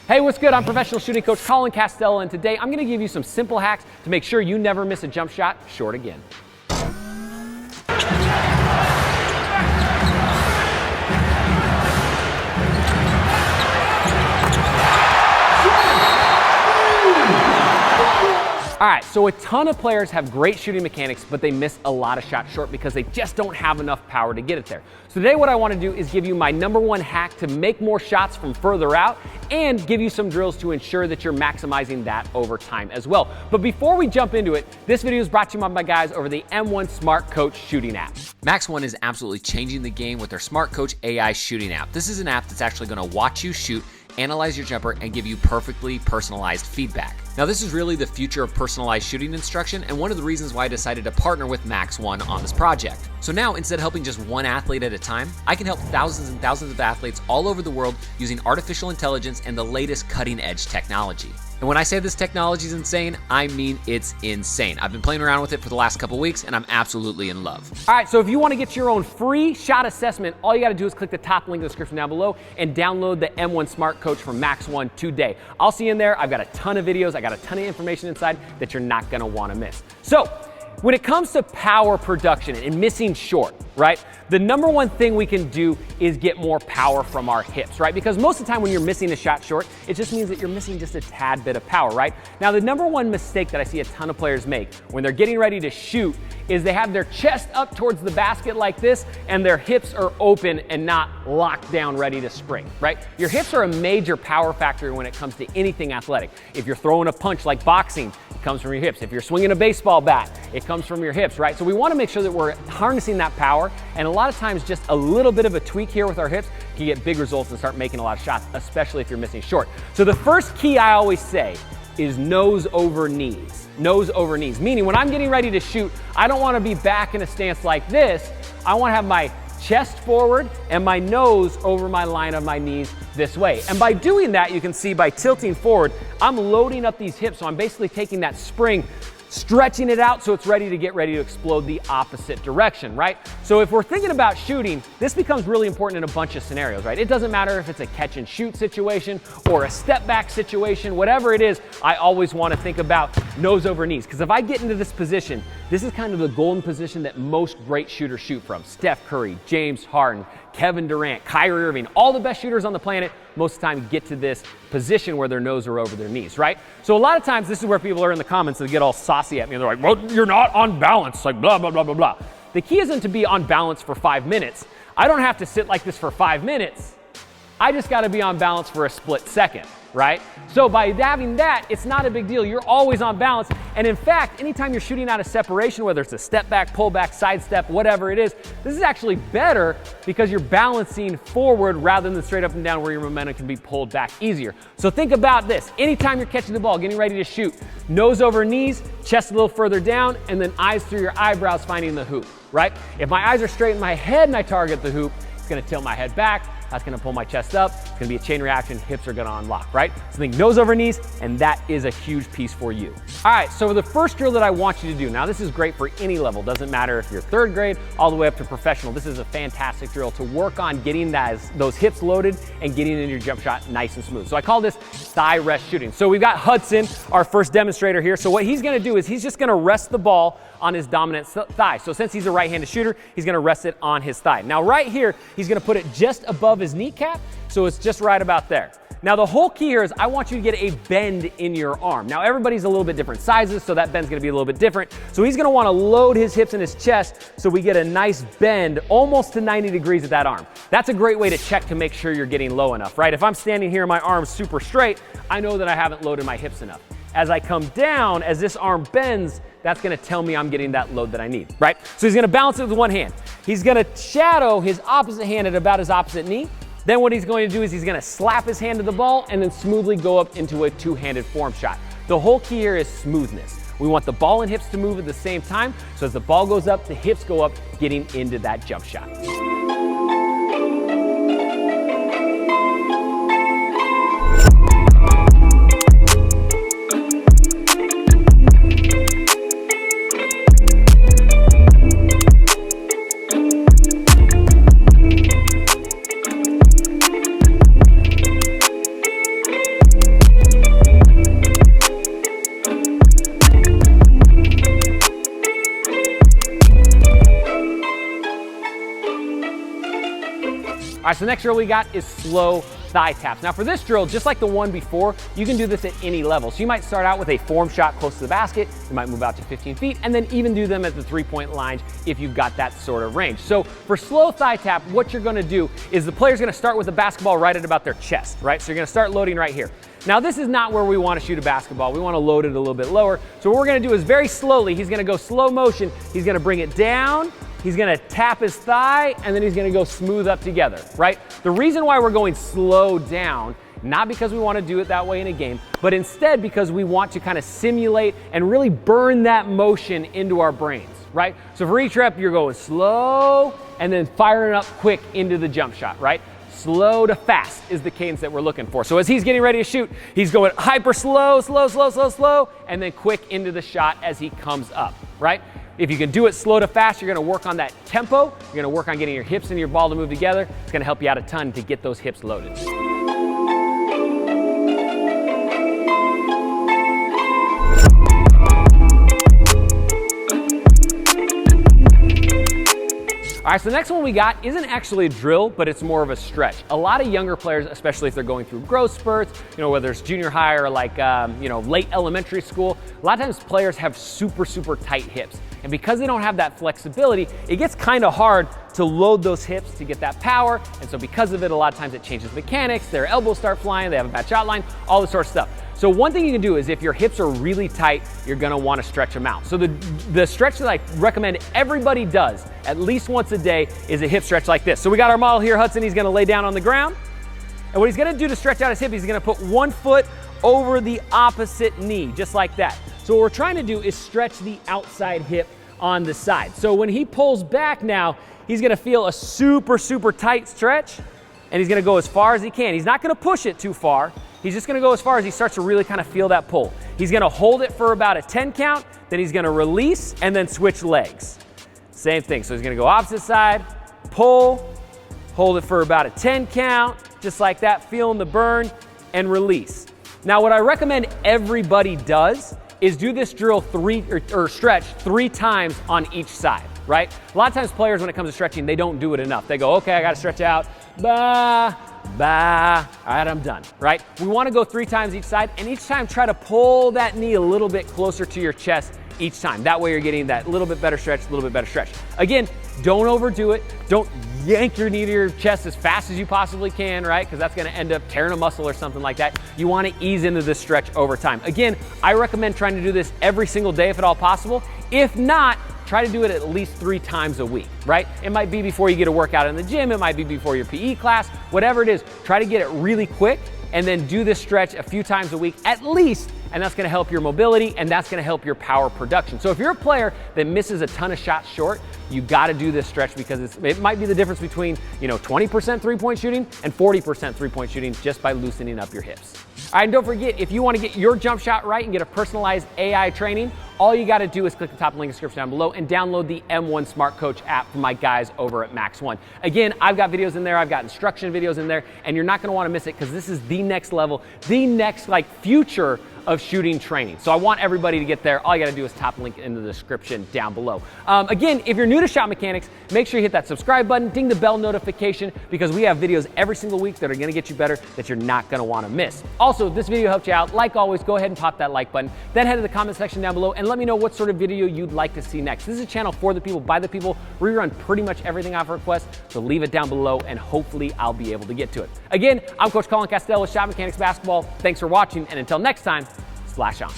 Hey, what's good? I'm professional shooting coach Colin Castello, and today I'm gonna give you some simple hacks to make sure you never miss a jump shot short again. All right, so a ton of players have great shooting mechanics, but they miss a lot of shots short because they just don't have enough power to get it there. So today what I wanna do is give you my #1 hack to make more shots from further out and give you some drills to ensure that you're maximizing that over time as well. But before we jump into it, this video is brought to you by my guys over the M1 Smart Coach shooting app. Max One is absolutely changing the game with their Smart Coach AI shooting app. This is an app that's actually gonna watch you shoot, analyze your jumper, and give you perfectly personalized feedback. Now, this is really the future of personalized shooting instruction, and one of the reasons why I decided to partner with Max One on this project. So now, instead of helping just one athlete at a time, I can help thousands and thousands of athletes all over the world using artificial intelligence and the latest cutting-edge technology. And when I say this technology is insane, I mean it's insane. I've been playing around with it for the last couple weeks, and I'm absolutely in love. All right, so if you want to get your own free shot assessment, all you got to do is click the top link in the description down below and download the M1 Smart Coach from Max One today. I'll see you in there. I've got a ton of videos. I got a ton of information inside that you're not going to want to miss. So when it comes to power production and missing short, right? The #1 thing we can do is get more power from our hips, right? Because most of the time when you're missing a shot short, it just means that you're missing just a tad bit of power, right? Now, the #1 mistake that I see a ton of players make when they're getting ready to shoot is they have their chest up towards the basket like this and their hips are open and not locked down ready to spring, right? Your hips are a major power factor when it comes to anything athletic. If you're throwing a punch like boxing, it comes from your hips. If you're swinging a baseball bat, it comes from your hips, right? So we want to make sure that we're harnessing that power, and a lot of times just a little bit of a tweak here with our hips can get big results and start making a lot of shots, especially if you're missing short. So the first key I always say is nose over knees. Nose over knees, meaning when I'm getting ready to shoot, I don't want to be back in a stance like this. I want to have my chest forward and my nose over my line of my knees this way. And by doing that, you can see by tilting forward, I'm loading up these hips. So I'm basically taking that spring, stretching it out so it's ready to explode the opposite direction, right? So if we're thinking about shooting, this becomes really important in a bunch of scenarios, right? It doesn't matter if it's a catch and shoot situation or a step back situation, whatever it is, I always want to think about nose over knees. Because if I get into this position, this is kind of the golden position that most great shooters shoot from. Steph Curry, James Harden, Kevin Durant, Kyrie Irving, all the best shooters on the planet, most of the time get to this position where their nose are over their knees, right? So a lot of times this is where people are in the comments and they get all saucy at me and they're like, well, you're not on balance, like blah, blah, blah, blah, blah. The key isn't to be on balance for 5 minutes. I don't have to sit like this for 5 minutes. I just gotta be on balance for a split second, right? So by having that, it's not a big deal. You're always on balance. And in fact, anytime you're shooting out of separation, whether it's a step back, pull back, side step, whatever it is, this is actually better because you're balancing forward rather than straight up and down where your momentum can be pulled back easier. So think about this. Anytime you're catching the ball, getting ready to shoot, nose over knees, chest a little further down, and then eyes through your eyebrows finding the hoop, right? If my eyes are straight in my head and I target the hoop, it's gonna tilt my head back. That's gonna pull my chest up. It's gonna be a chain reaction. Hips are gonna unlock, right? So think nose over knees, and that is a huge piece for you. All right, so the first drill that I want you to do, now this is great for any level. Doesn't matter if you're 3rd grade all the way up to professional. This is a fantastic drill to work on getting those hips loaded and getting in your jump shot nice and smooth. So I call this thigh rest shooting. So we've got Hudson, our first demonstrator here. So what he's gonna do is he's just gonna rest the ball on his dominant thigh. So since he's a right-handed shooter, he's gonna rest it on his thigh. Now right here, he's gonna put it just above his kneecap, so it's just right about there. Now the whole key here is I want you to get a bend in your arm. Now everybody's a little bit different sizes, so that bend's gonna be a little bit different. So he's gonna wanna load his hips and his chest so we get a nice bend almost to 90 degrees at that arm. That's a great way to check to make sure you're getting low enough, right? If I'm standing here and my arm's super straight, I know that I haven't loaded my hips enough. As I come down, as this arm bends, that's gonna tell me I'm getting that load that I need, right? So he's gonna balance it with one hand. He's gonna shadow his opposite hand at about his opposite knee. Then what he's going to do is he's gonna slap his hand to the ball and then smoothly go up into a 2-handed form shot. The whole key here is smoothness. We want the ball and hips to move at the same time, so as the ball goes up, the hips go up, getting into that jump shot. right, so the next drill we got is slow thigh taps. Now for this drill, just like the one before, you can do this at any level. So you might start out with a form shot close to the basket, you might move out to 15 feet, and then even do them at the 3-point line if you've got that sort of range. So for slow thigh tap, what you're gonna do is the player's gonna start with the basketball right at about their chest, right? So you're gonna start loading right here. Now this is not where we wanna shoot a basketball. We wanna load it a little bit lower. So what we're gonna do is very slowly, he's gonna go slow motion, he's gonna bring it down, he's gonna tap his thigh, and then he's gonna go smooth up together, right? The reason why we're going slow down, not because we wanna do it that way in a game, but instead because we want to kind of simulate and really burn that motion into our brains, right? So for each rep, you're going slow and then firing up quick into the jump shot, right? Slow to fast is the cadence that we're looking for. So as he's getting ready to shoot, he's going hyper slow, slow, slow, slow, slow, and then quick into the shot as he comes up, right? If you can do it slow to fast, you're gonna work on that tempo. You're gonna work on getting your hips and your ball to move together. It's gonna help you out a ton to get those hips loaded. All right, so the next one we got isn't actually a drill, but it's more of a stretch. A lot of younger players, especially if they're going through growth spurts, whether it's junior high or like, late elementary school, a lot of times players have super, super tight hips. And because they don't have that flexibility, it gets kind of hard to load those hips to get that power. And so because of it, a lot of times it changes mechanics, their elbows start flying, they have a bad shot line, all this sort of stuff. So one thing you can do is if your hips are really tight, you're gonna wanna stretch them out. So the stretch that I recommend everybody does at least once a day is a hip stretch like this. So we got our model here, Hudson, he's gonna lay down on the ground. And what he's gonna do to stretch out his hip, he's gonna put one foot over the opposite knee, just like that. So what we're trying to do is stretch the outside hip on the side. So when he pulls back now, he's gonna feel a super, super tight stretch, and he's gonna go as far as he can. He's not gonna push it too far. He's just gonna go as far as he starts to really kind of feel that pull. He's gonna hold it for about a 10 count, then he's gonna release and then switch legs. Same thing, so he's gonna go opposite side, pull, hold it for about a 10 count, just like that, feeling the burn, and release. Now what I recommend everybody does is do this drill or stretch 3 times on each side, right? A lot of times players, when it comes to stretching, they don't do it enough. They go, okay, I gotta stretch out, bah, bah, all right, I'm done, right? We wanna go 3 times each side, and each time try to pull that knee a little bit closer to your chest each time. That way you're getting that little bit better stretch, a little bit better stretch. Again, don't overdo it. Don't yank your knee to your chest as fast as you possibly can, right? Because that's gonna end up tearing a muscle or something like that. You wanna ease into this stretch over time. Again, I recommend trying to do this every single day if at all possible. If not, try to do it at least 3 times a week, right? It might be before you get a workout in the gym, it might be before your PE class, whatever it is, try to get it really quick and then do this stretch a few times a week at least, and that's gonna help your mobility and that's gonna help your power production. So if you're a player that misses a ton of shots short, you gotta do this stretch because it might be the difference between 20% 3-point shooting and 40% 3-point shooting just by loosening up your hips. All right, and don't forget, if you wanna get your jump shot right and get a personalized AI training, all you gotta do is click the top link in the description down below and download the M1 Smart Coach app from my guys over at Max One. Again, I've got videos in there, I've got instruction videos in there, and you're not gonna wanna miss it because this is the next level, the next future of shooting training. So I want everybody to get there. All you gotta do is top link in the description down below. Again, if you're new to Shotmechanics, make sure you hit that subscribe button, ding the bell notification, because we have videos every single week that are gonna get you better that you're not gonna wanna miss. Also, if this video helped you out, like always, go ahead and pop that like button. Then head to the comment section down below and let me know what sort of video you'd like to see next. This is a channel for the people, by the people. We run pretty much everything off request, so leave it down below and hopefully I'll be able to get to it. Again, I'm Coach Colin Castell with Shotmechanics Basketball. Thanks for watching, and until next time, splash on.